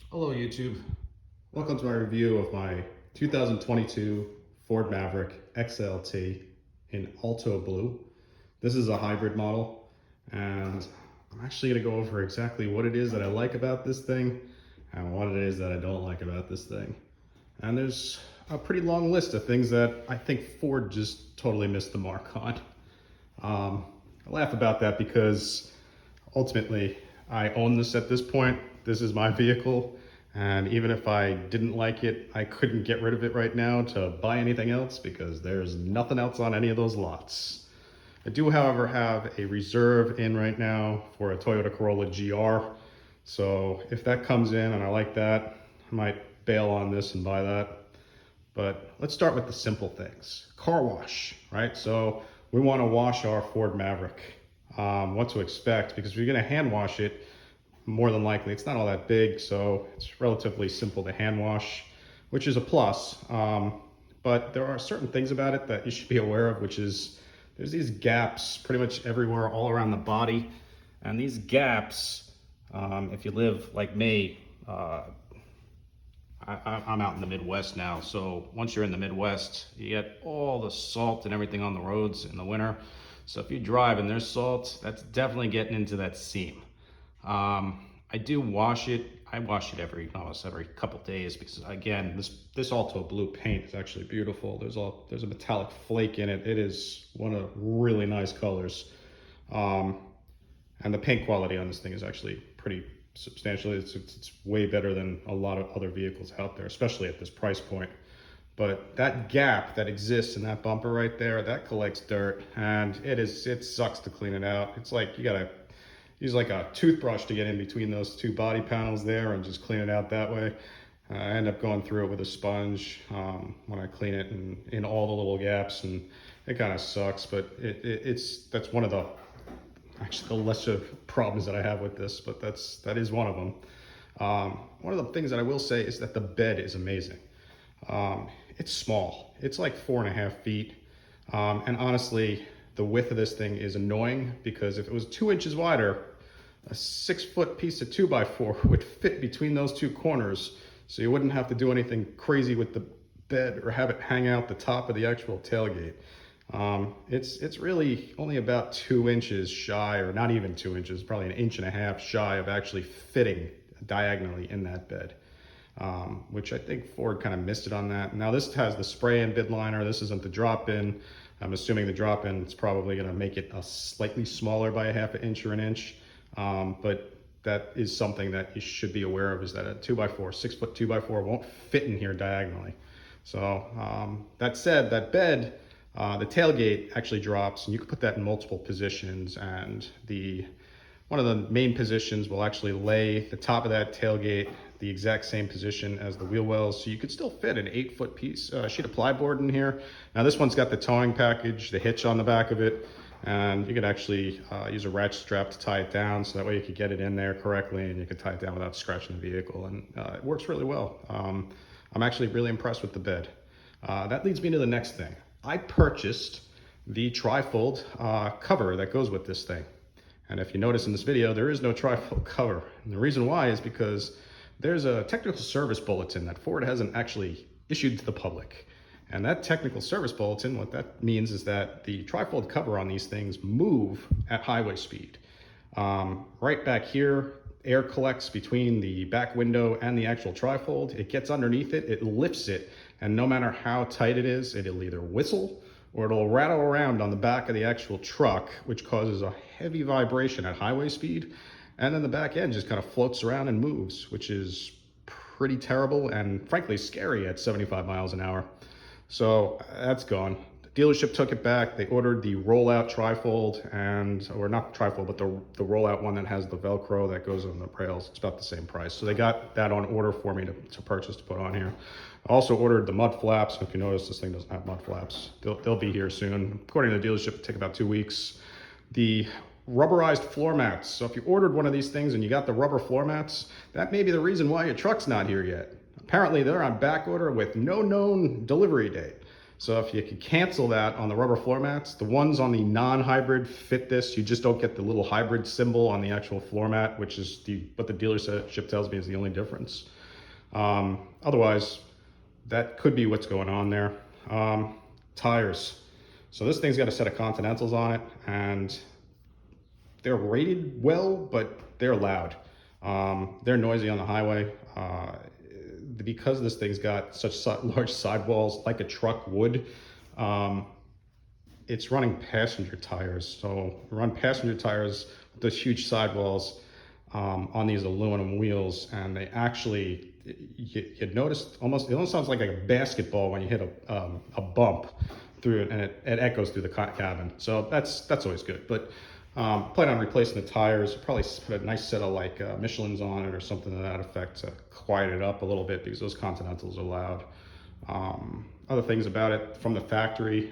Hello YouTube. Welcome to my review of my 2022 Ford Maverick XLT in Alto Blue. This is a hybrid model, and I'm actually going to go over exactly what it is that I like about this thing and what it is that I don't like about this thing. And there's a pretty long list of things that I think Ford just totally missed the mark on. I laugh about that because ultimately I own this at this point. This is my vehicle. And even if I didn't like it, I couldn't get rid of it right now to buy anything else because there's nothing else on any of those lots. I do, however, have a reserve in right now for a Toyota Corolla GR. So if that comes in and I like that, I might bail on this and buy that. But let's start with the simple things. Car wash, right? So we want to wash our Ford Maverick. What to expect, because if you're going to hand wash it, more than likely it's not all that big, so it's relatively simple to hand wash, which is a plus. But there are certain things about it that you should be aware of, which is there's these gaps pretty much everywhere all around the body. And these gaps, if you live like me, I'm out in the Midwest now, so once you're in the Midwest, you get all the salt and everything on the roads in the winter. So if you drive and there's salt, that's definitely getting into that seam. I do wash it. I wash it almost every couple days because, again, this Alto Blue paint is actually beautiful. There's a metallic flake in it. It is one of really nice colors. And the paint quality on this thing is actually pretty substantial. It's way better than a lot of other vehicles out there, especially at this price point. But that gap that exists in that bumper right there, that collects dirt, and it sucks to clean it out. It's like you gotta use like a toothbrush to get in between those two body panels there and just clean it out that way. I end up going through it with a sponge when I clean it and in all the little gaps, and it kind of sucks, but that's one of the lesser problems that I have with this, but that is one of them. One of the things that I will say is that the bed is amazing. It's small. It's like 4.5 feet. And honestly, the width of this thing is annoying because if it was 2 inches wider, a 6-foot piece of 2x4 would fit between those two corners. So you wouldn't have to do anything crazy with the bed or have it hang out the top of the actual tailgate. It's really only about 2 inches shy, or not even 2 inches, probably 1.5 inches shy of actually fitting diagonally in that bed. Which I think Ford kind of missed it on that. Now this has the spray-in bid liner. This isn't the drop-in. I'm assuming the drop-in is probably going to make it a slightly smaller by 1/2 inch or 1 inch. But that is something that you should be aware of, is that a 2x4, 6-foot 2x4 won't fit in here diagonally. So that said, that bed, the tailgate actually drops, and you can put that in multiple positions, and one of the main positions will actually lay the top of that tailgate the exact same position as the wheel wells, so you could still fit an 8-foot piece sheet of plyboard in here. Now this one's got the towing package, the hitch on the back of it, and you could actually use a ratchet strap to tie it down, so that way you could get it in there correctly and you could tie it down without scratching the vehicle, and it works really well. I'm actually really impressed with the bed. That leads me to the next thing. I purchased the trifold cover that goes with this thing. And if you notice in this video, there is no trifold cover. And the reason why is because there's a technical service bulletin that Ford hasn't actually issued to the public. And that technical service bulletin, what that means is that the trifold cover on these things move at highway speed. Right back here, air collects between the back window and the actual trifold. It gets underneath it, it lifts it, and no matter how tight it is, it'll either whistle or it'll rattle around on the back of the actual truck, which causes a heavy vibration at highway speed. And then the back end just kind of floats around and moves, which is pretty terrible and frankly scary at 75 miles an hour. So that's gone. The dealership took it back. They ordered the rollout trifold, or not trifold, but the rollout one that has the Velcro that goes on the rails. It's about the same price. So they got that on order for me to purchase, to put on here. I also ordered the mud flaps. If you notice, this thing doesn't have mud flaps. They'll be here soon. According to the dealership, it'll take about 2 weeks. The rubberized floor mats. So if you ordered one of these things and you got the rubber floor mats, that may be the reason why your truck's not here yet. Apparently they're on back order with no known delivery date. So if you could cancel that on the rubber floor mats, the ones on the non-hybrid fit this. You just don't get the little hybrid symbol on the actual floor mat, which is what the dealership tells me is the only difference. Otherwise, that could be what's going on there. Tires. So this thing's got a set of Continentals on it, and they're rated well, but they're loud. They're noisy on the highway. Because this thing's got such large sidewalls like a truck would, it's running passenger tires. So run passenger tires with those huge sidewalls on these aluminum wheels, and they actually, you notice it almost sounds like a basketball when you hit a bump through it, and it echoes through the cabin. So that's always good. But plan on replacing the tires, probably put a nice set of like Michelin's on it or something to that effect to quiet it up a little bit, because those Continentals are loud. Other things about it from the factory,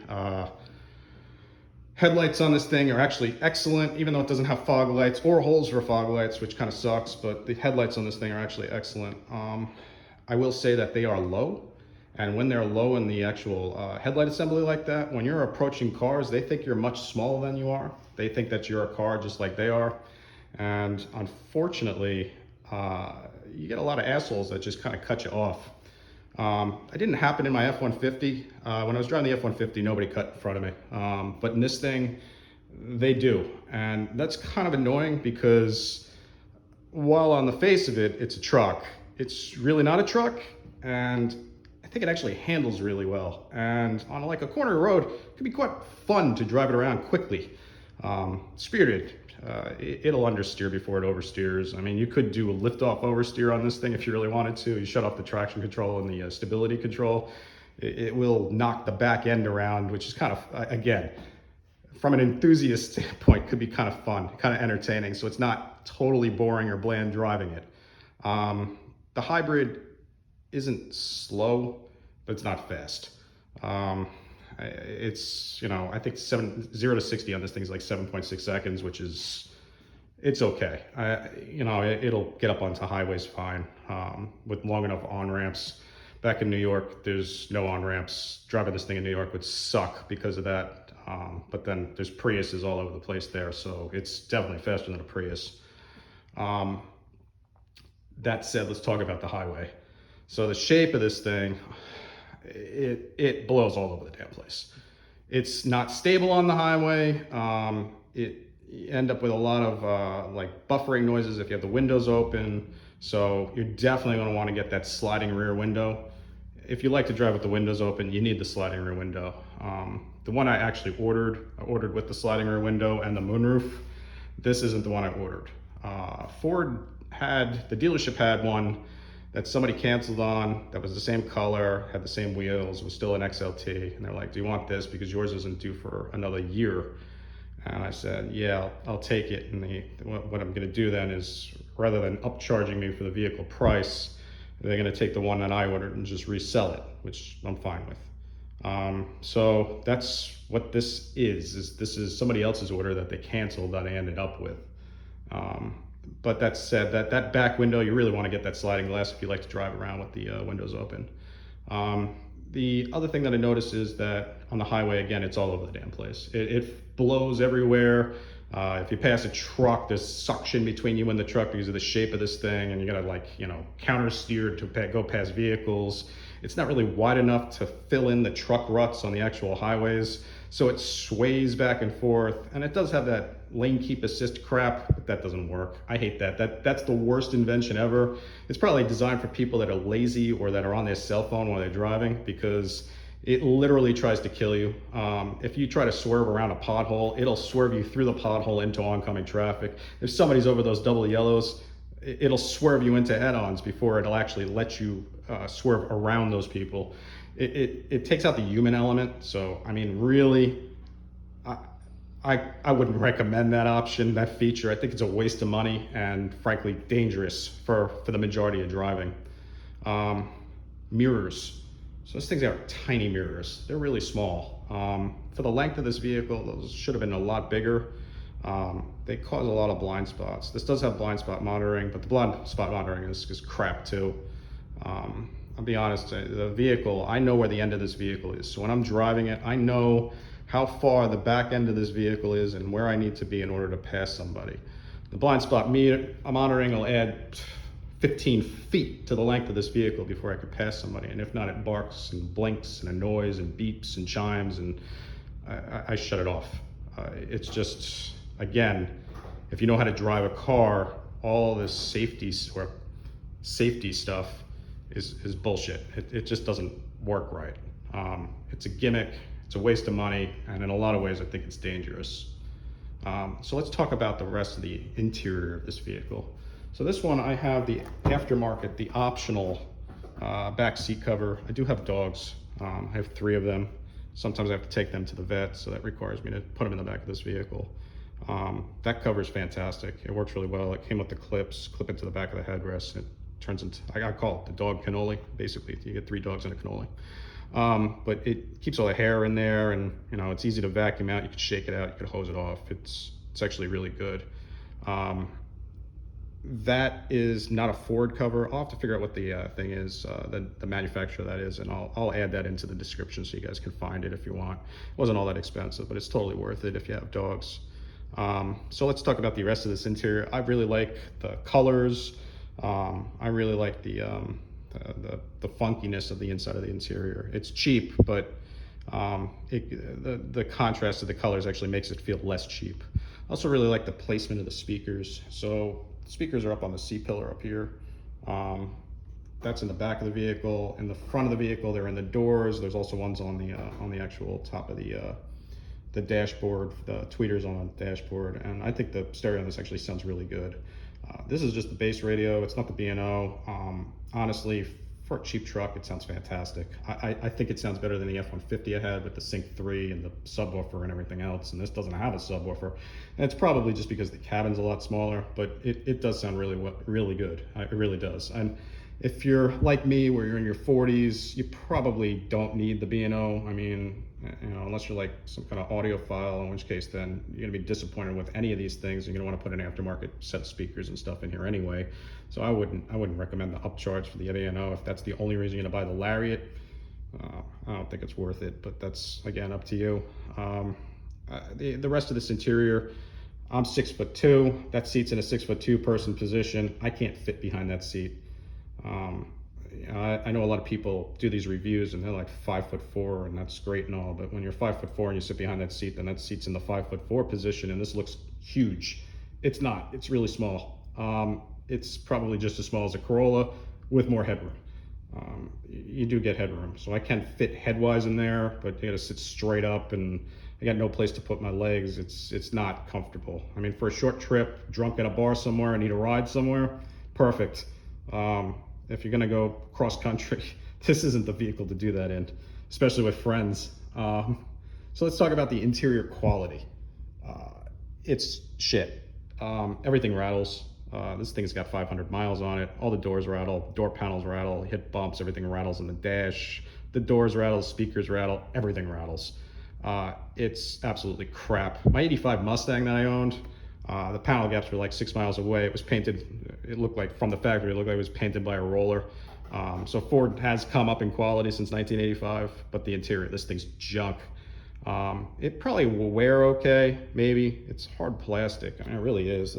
headlights on this thing are actually excellent, even though it doesn't have fog lights or holes for fog lights, which kind of sucks, but the headlights on this thing are actually excellent. I will say that they are low. And when they're low in the actual headlight assembly like that, when you're approaching cars, they think you're much smaller than you are. They think that you're a car just like they are. And unfortunately, you get a lot of assholes that just kind of cut you off. It didn't happen in my F-150. When I was driving the F-150, nobody cut in front of me. But in this thing, they do. And that's kind of annoying, because while on the face of it, it's a truck, it's really not a truck. And I think it actually handles really well. And on like a corner road, it can be quite fun to drive it around quickly. Spirited, it'll understeer before it oversteers. I mean, you could do a lift-off oversteer on this thing if you really wanted to. You shut off the traction control and the stability control. It will knock the back end around, which is kind of, again, from an enthusiast standpoint, could be kind of fun, kind of entertaining. So it's not totally boring or bland driving it. The hybrid isn't slow, but it's not fast. It's, I think 0 to 60 on this thing is like 7.6 seconds, which is, it's okay. It'll get up onto highways fine, with long enough on-ramps. Back in New York, there's no on-ramps. Driving this thing in New York would suck because of that. But then there's Priuses all over the place there, so it's definitely faster than a Prius. That said, let's talk about the highway. So the shape of this thing, it blows all over the damn place. It's not stable on the highway. You end up with a lot of like buffering noises if you have the windows open. So you're definitely going to want to get that sliding rear window. If you like to drive with the windows open, you need the sliding rear window. The one I actually ordered with the sliding rear window and the moonroof. This isn't the one I ordered. The dealership had one that somebody canceled on, that was the same color, had the same wheels, was still an XLT. And they're like, do you want this? Because yours isn't due for another year. And I said, yeah, I'll take it. And what I'm gonna do then is, rather than upcharging me for the vehicle price, they're gonna take the one that I ordered and just resell it, which I'm fine with. So that's what this is this is somebody else's order that they canceled that I ended up with. But that said, that back window, you really want to get that sliding glass if you like to drive around with the windows open. The other thing that I noticed is that on the highway, again, it's all over the damn place. It blows everywhere. If you pass a truck, there's suction between you and the truck because of the shape of this thing, and you gotta counter steer to go past vehicles. It's not really wide enough to fill in the truck ruts on the actual highways, so it sways back and forth, and it does have that lane keep assist crap, but that doesn't work. I hate that. That's the worst invention ever. It's probably designed for people that are lazy or that are on their cell phone while they're driving, because it literally tries to kill you. If you try to swerve around a pothole, it'll swerve you through the pothole into oncoming traffic. If somebody's over those double yellows, it'll swerve you into head-ons before it'll actually let you swerve around those people. It takes out the human element. So, I mean, really, I wouldn't recommend that option, that feature. I think it's a waste of money and frankly dangerous for the majority of driving. Mirrors. So those things are tiny mirrors. They're really small. For the length of this vehicle, those should have been a lot bigger. They cause a lot of blind spots. This does have blind spot monitoring, but the blind spot monitoring is crap too. I'll be honest, the vehicle, I know where the end of this vehicle is. So when I'm driving it, I know how far the back end of this vehicle is and where I need to be in order to pass somebody. The blind spot meter monitoring will add 15 feet to the length of this vehicle before I could pass somebody. And if not, it barks and blinks and annoys and beeps and chimes, and I shut it off. It's just, again, if you know how to drive a car, all this safety stuff is bullshit. It just doesn't work right. It's a gimmick, it's a waste of money, and in a lot of ways I think it's dangerous. So let's talk about the rest of the interior of this vehicle. So this one, I have the aftermarket, the optional back seat cover. I do have dogs. I have 3 of them. Sometimes I have to take them to the vet, so that requires me to put them in the back of this vehicle. That cover is fantastic. It works really well. It came with the clips, clip it to the back of the headrest. It turns into, I call it the dog cannoli. Basically, you get 3 dogs in a cannoli. But it keeps all the hair in there, and you know, it's easy to vacuum out. You can shake it out, you can hose it off. It's actually really good. That is not a Ford cover. I'll have to figure out what the thing is, the manufacturer that is, and I'll add that into the description so you guys can find it if you want. It wasn't all that expensive, but it's totally worth it if you have dogs. So let's talk about the rest of this interior. I really like the colors. I really like the funkiness of the inside of the interior. It's cheap, but the contrast of the colors actually makes it feel less cheap. I also really like the placement of the speakers. So the speakers are up on the C-pillar up here. That's in the back of the vehicle. In the front of the vehicle, they're in the doors. There's also ones on the actual top of the dashboard, the tweeters on the dashboard. And I think the stereo on this actually sounds really good. This is just the base radio. It's not the B&O. Honestly, for a cheap truck, it sounds fantastic. I think it sounds better than the F-150 I had with the Sync 3 and the subwoofer and everything else. And this doesn't have a subwoofer. And it's probably just because the cabin's a lot smaller, but it does sound really good. It really does. And if you're like me, where you're in your 40s, you probably don't need the B&O. I mean, you know, unless you're like some kind of audiophile, in which case then you're gonna be disappointed with any of these things. You're gonna want to put an aftermarket set of speakers and stuff in here anyway. So I wouldn't recommend the upcharge for the B&O if that's the only reason you're gonna buy the Lariat. I don't think it's worth it, but that's again up to you. The rest of this interior, I'm 6'2". That seat's in a 6'2" person position. I can't fit behind that seat. I know a lot of people do these reviews and they're like 5'4", and that's great and all, but when you're 5'4" and you sit behind that seat, then that seat's in the 5'4" position, and this looks huge. It's not. It's really small. It's probably just as small as a Corolla with more headroom. You do get headroom, so I can fit headwise in there, but you got to sit straight up, and I got no place to put my legs. It's not comfortable. I mean, for a short trip, drunk at a bar somewhere, I need a ride somewhere, perfect. If you're gonna go cross country, this isn't the vehicle to do that in, especially with friends. So let's talk about the interior quality. It's shit. Everything rattles. This thing's got 500 miles on it. All the doors rattle, door panels rattle, hit bumps, everything rattles in the dash. The doors rattle, speakers rattle, everything rattles. It's absolutely crap. My 85 Mustang that I owned, the panel gaps were like 6 miles away. It was painted, it looked like from the factory, it looked like it was painted by a roller. So Ford has come up in quality since 1985, but the interior, this thing's junk. It probably will wear okay, maybe. It's hard plastic. I mean, it really is.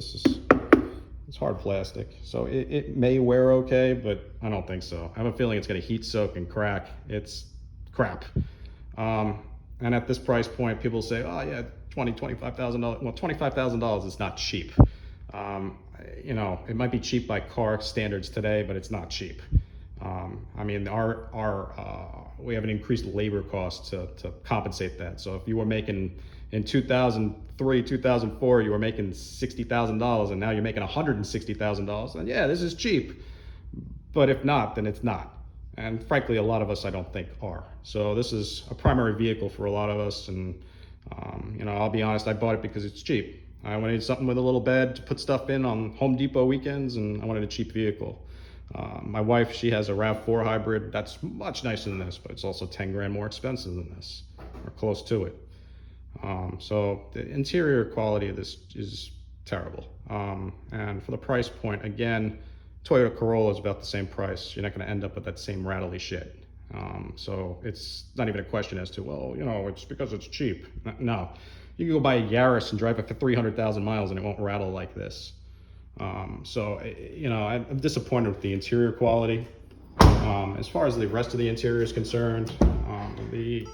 It's hard plastic. So it may wear okay, but I don't think so. I have a feeling it's gonna heat soak and crack. It's crap. And at this price point, people say, oh yeah, $25,000. Well, $25,000 is not cheap. You know, it might be cheap by car standards today, but it's not cheap. I mean, we have an increased labor cost to compensate that. So if you were making in 2003, 2004, you were making $60,000, and now you're making $160,000, then yeah, this is cheap. But if not, then it's not. And frankly, a lot of us, I don't think, are. So this is a primary vehicle for a lot of us. And, you know, I'll be honest, I bought it because it's cheap. I wanted something with a little bed to put stuff in on Home Depot weekends, and I wanted a cheap vehicle. My wife, she has a RAV4 hybrid. That's much nicer than this, but it's also 10 grand more expensive than this, or close to it. So the interior quality of this is terrible. And for the price point, again, Toyota Corolla is about the same price. You're not going to end up with that same rattly shit. So it's not even a question as to, well, you know, it's because it's cheap. No, you can go buy a Yaris and drive it for 300,000 miles and it won't rattle like this. So, you know, I'm disappointed with the interior quality. As far as the rest of the interior is concerned, the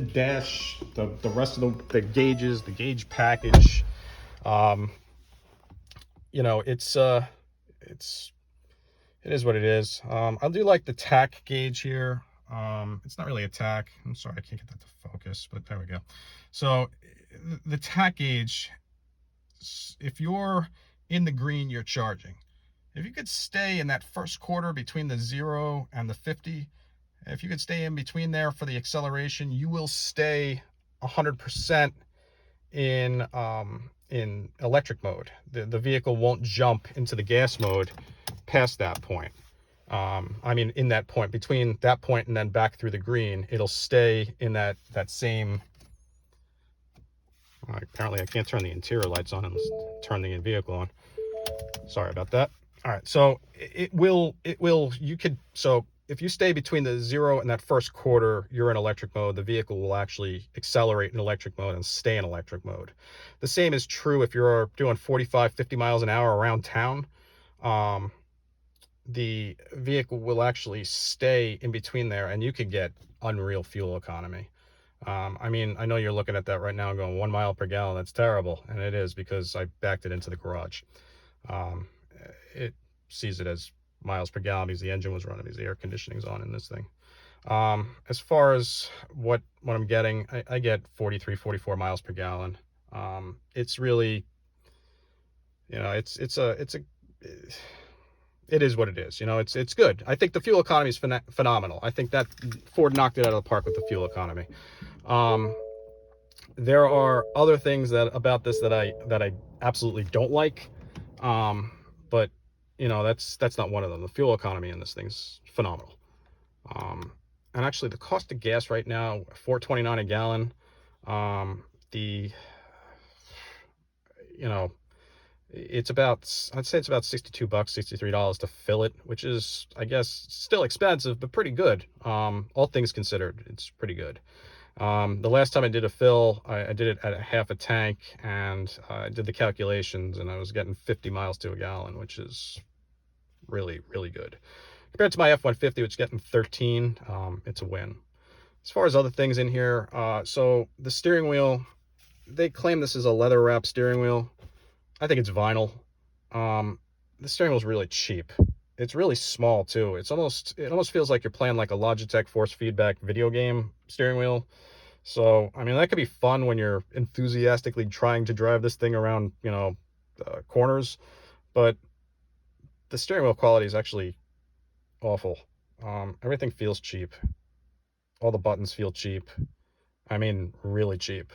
dash, the rest of the gauges, the gauge package, you know, it is what it is. I do like the tack gauge here. It's not really a tack. I'm sorry, I can't get that to focus, but there we go. So the tack gauge, if you're in the green, you're charging. If you could stay in that first quarter between the 0 and the 50, if you could stay in between there for the acceleration, you will stay 100% in electric mode. The vehicle won't jump into the gas mode past that point. I mean, in that point, between that point and then back through the green, it'll stay in that same. Apparently, I can't turn the interior lights on and turn the vehicle on. Sorry about that. All right, so so if you stay between the 0 and that first quarter, you're in electric mode. The vehicle will actually accelerate in electric mode and stay in electric mode. The same is true if you're doing 45, 50 miles an hour around town. The vehicle will actually stay in between there, and you could get unreal fuel economy. I mean, I know you're looking at that right now and going 1 mile per gallon. That's terrible, and it is because I backed it into the garage. It sees it as miles per gallon because the engine was running, because the air conditioning's on in this thing. As far as what I'm getting, I get 43, 44 miles per gallon. It's really, you know, it is what it is. You know, it's good. I think the fuel economy is phenomenal. I think that Ford knocked it out of the park with the fuel economy. There are other things about this that I absolutely don't like. But you know, that's not one of them. The fuel economy in this thing's phenomenal. And actually the cost of gas right now, $4.29 a gallon. You know, it's about, I'd say it's about $62, $63 to fill it, which is, I guess, still expensive, but pretty good. All things considered, it's pretty good. The last time I did a fill, I did it at half a tank, and I did the calculations, and I was getting 50 miles to a gallon, which is really, really good. Compared to my F-150, which is getting 13, it's a win. As far as other things in here, so the steering wheel, they claim this is a leather wrap steering wheel. I think it's vinyl. The steering wheel is really cheap. It's really small too. It almost feels like you're playing like a Logitech force feedback video game steering wheel. So, I mean, that could be fun when you're enthusiastically trying to drive this thing around, you know, corners, but the steering wheel quality is actually awful. Everything feels cheap. All the buttons feel cheap. I mean, really cheap.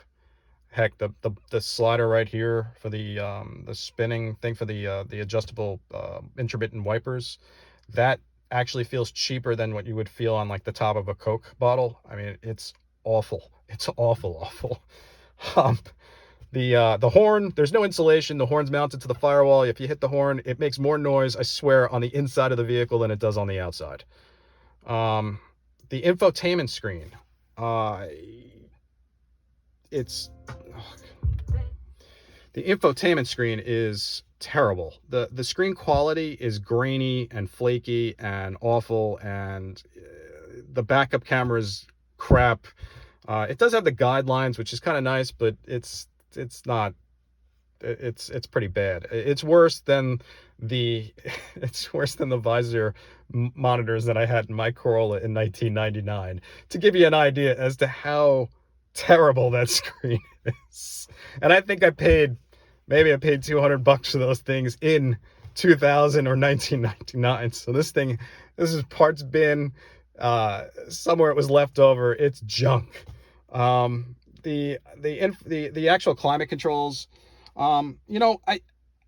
Heck, the slider right here for the spinning thing for the adjustable intermittent wipers, that actually feels cheaper than what you would feel on like the top of a Coke bottle. I mean, it's awful. It's awful. The horn, there's no insulation. The horn's mounted to the firewall. If you hit the horn, it makes more noise, I swear, on the inside of the vehicle than it does on the outside. The infotainment screen, the infotainment screen is terrible. The screen quality is grainy and flaky and awful, and the backup camera is crap. It does have the guidelines, which is kind of nice, but it's not. It's pretty bad. It's worse than the visor monitors that I had in my Corolla in 1999. To give you an idea as to how terrible that screen is. And I think I paid $200 for those things in 2000 or 1999. So this is parts bin, somewhere it was left over. It's junk. The actual climate controls, you know,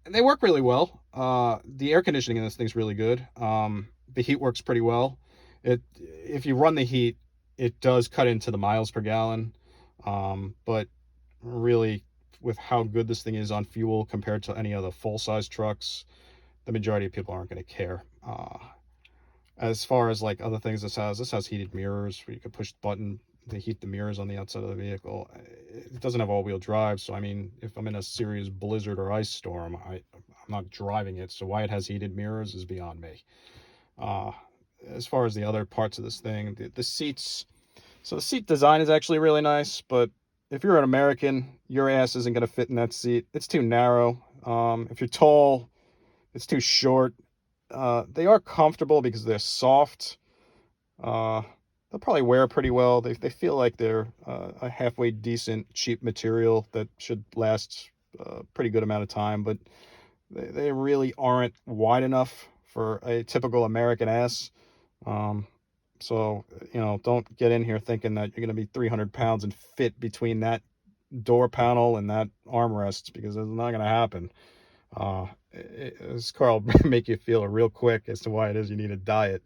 they work really well. The air conditioning in this thing's really good. The heat works pretty well. If you run the heat, it does cut into the miles per gallon. But really, with how good this thing is on fuel compared to any other full-size trucks, the majority of people aren't going to care. As far as like other things, this has heated mirrors where you can push the button to heat the mirrors on the outside of the vehicle. It doesn't have all-wheel drive, so I mean, if I'm in a serious blizzard or ice storm, I'm not driving it, so why it has heated mirrors is beyond me. As far as the other parts of this thing, the seats, so the seat design is actually really nice, but if you're an American, your ass isn't going to fit in that seat. It's too narrow. If you're tall, it's too short. They are comfortable because they're soft. They'll probably wear pretty well. They feel like they're a halfway decent, cheap material that should last a pretty good amount of time, but they really aren't wide enough for a typical American ass. So, you know, don't get in here thinking that you're going to be 300 pounds and fit between that door panel and that armrest, because it's not going to happen. This car will make you feel real quick as to why it is you need a diet.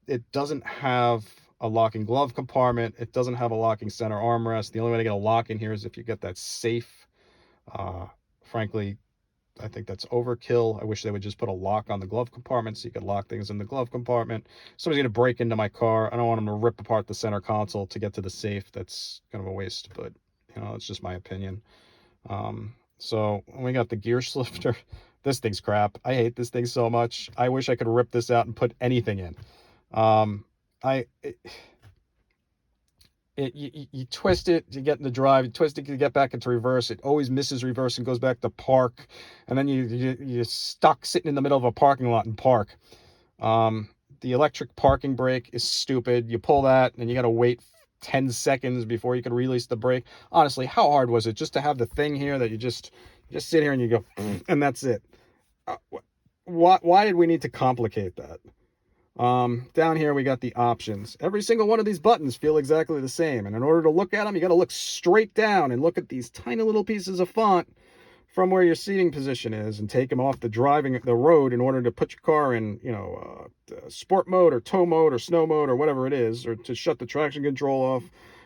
It doesn't have a locking glove compartment. It doesn't have a locking center armrest. The only way to get a lock in here is if you get that safe. Frankly, I think that's overkill. I wish they would just put a lock on the glove compartment so you could lock things in the glove compartment. Somebody's going to break into my car. I don't want them to rip apart the center console to get to the safe. That's kind of a waste, but, you know, it's just my opinion. So we got the gear shifter. This thing's crap. I hate this thing so much. I wish I could rip this out and put anything in. You twist it to get in the drive, you twist it to get back into reverse. It always misses reverse and goes back to park, and then you're stuck sitting in the middle of a parking lot in park. The electric parking brake is stupid. You pull that and you got to wait 10 seconds before you can release the brake. Honestly, how hard was it just to have the thing here that you just sit here and you go and that's it? Why did we need to complicate that? Down here we got the options. Every single one of these buttons feel exactly the same, and in order to look at them, you got to look straight down and look at these tiny little pieces of font from where your seating position is, and take them off the road in order to put your car in, you know, sport mode or tow mode or snow mode or whatever it is, or to shut the traction control off.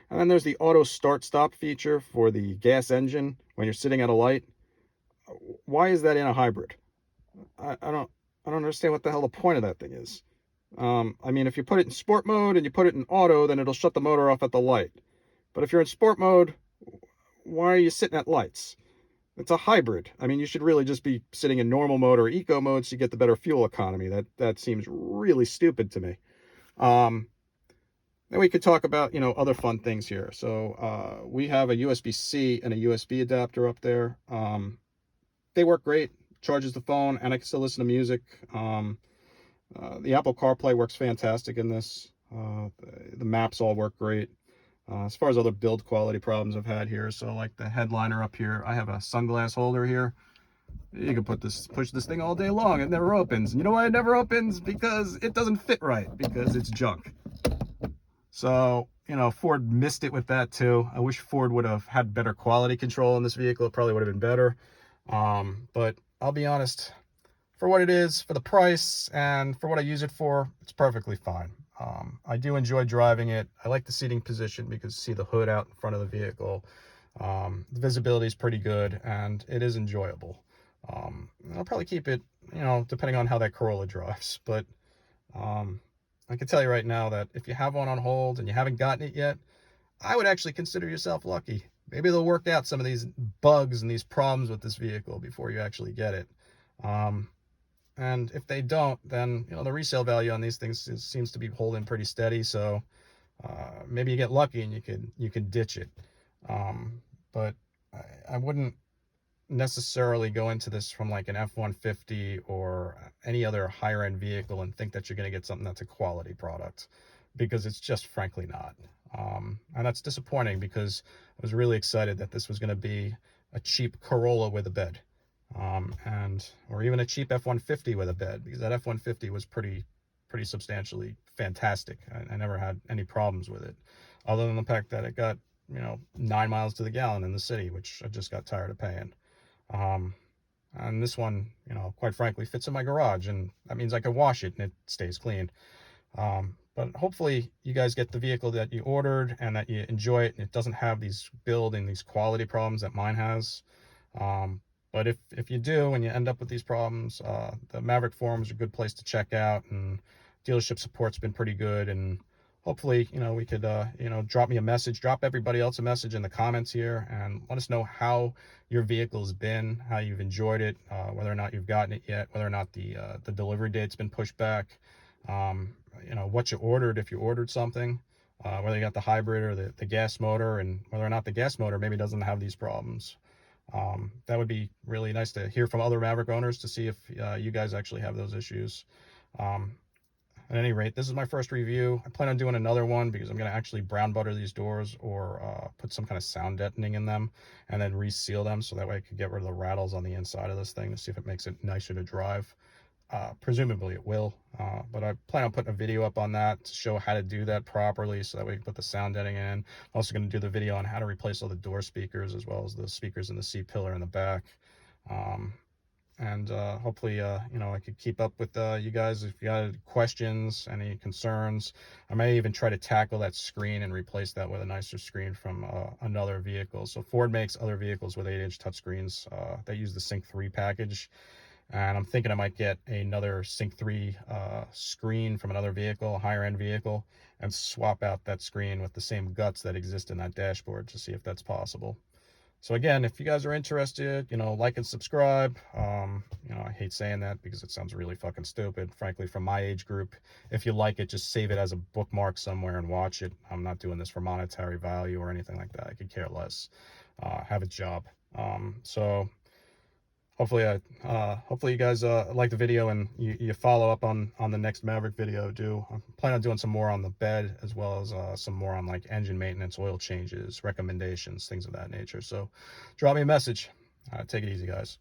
And then there's the auto start stop feature for the gas engine when you're sitting at a light. Why is that in a hybrid? I don't understand what the hell the point of that thing is. I mean, if you put it in sport mode and you put it in auto, then it'll shut the motor off at the light. But if you're in sport mode, why are you sitting at lights? It's a hybrid. I mean, you should really just be sitting in normal mode or eco mode so you get the better fuel economy. That seems really stupid to me. Then we could talk about, you know, other fun things here. So we have a USB-C and a USB adapter up there. They work great. Charges the phone, and I can still listen to music. The Apple CarPlay works fantastic in this. The maps all work great. As far as other build quality problems I've had here, so like the headliner up here, I have a sunglass holder here. You can push this thing all day long. It never opens. And you know why it never opens? Because it doesn't fit right, because it's junk. So, you know, Ford missed it with that too. I wish Ford would have had better quality control in this vehicle. It probably would have been better. But I'll be honest, for what it is, for the price, and for what I use it for, it's perfectly fine. I do enjoy driving it. I like the seating position because you see the hood out in front of the vehicle. The visibility is pretty good, and it is enjoyable. I'll probably keep it, you know, depending on how that Corolla drives. But I can tell you right now that if you have one on hold and you haven't gotten it yet, I would actually consider yourself lucky. Maybe they'll work out some of these bugs and these problems with this vehicle before you actually get it. And if they don't, then, you know, the resale value on these things seems to be holding pretty steady. So maybe you get lucky and you could ditch it. But I wouldn't necessarily go into this from like an F-150 or any other higher end vehicle and think that you're going to get something that's a quality product, because it's just frankly not. And that's disappointing, because I was really excited that this was going to be a cheap Corolla with a bed. Or even a cheap F-150 with a bed, because that F-150 was pretty substantially fantastic. I never had any problems with it, other than the fact that it got, you know, 9 miles to the gallon in the city, which I just got tired of paying. And this one, you know, quite frankly, fits in my garage, and that means I can wash it and it stays clean. But hopefully you guys get the vehicle that you ordered and that you enjoy it, and it doesn't have these build and these quality problems that mine has. But if you do and you end up with these problems, the Maverick forum is a good place to check out, and dealership support's been pretty good. And hopefully, we could, drop me a message, drop everybody else a message in the comments here, and let us know how your vehicle's been, how you've enjoyed it, whether or not you've gotten it yet, whether or not the delivery date's been pushed back, what you ordered, if you ordered something, whether you got the hybrid or the gas motor, and whether or not the gas motor maybe doesn't have these problems. That would be really nice to hear from other Maverick owners to see if you guys actually have those issues. At any rate, this is my first review. I plan on doing another one because I'm going to actually brown butter these doors, or put some kind of sound deadening in them and then reseal them, so that way I could get rid of the rattles on the inside of this thing to see if it makes it nicer to drive. Presumably it will, but I plan on putting a video up on that to show how to do that properly, so that way we can put the sound deadening in. I'm also going to do the video on how to replace all the door speakers, as well as the speakers in the C-pillar in the back. And hopefully, I could keep up with you guys. If you got questions, any concerns, I may even try to tackle that screen and replace that with a nicer screen from another vehicle. So Ford makes other vehicles with 8-inch touchscreens. They use the Sync 3 package, and I'm thinking I might get another Sync 3 screen from another vehicle, a higher end vehicle, and swap out that screen with the same guts that exist in that dashboard to see if that's possible. So again, if you guys are interested, like and subscribe. I hate saying that because it sounds really fucking stupid, frankly, from my age group. If you like it, just save it as a bookmark somewhere and watch it. I'm not doing this for monetary value or anything like that. I could care less. Have a job. So hopefully you guys like the video, and you follow up on the next Maverick video. I'm planning on doing some more on the bed, as well as some more on like engine maintenance, oil changes, recommendations, things of that nature. So drop me a message. Take it easy, guys.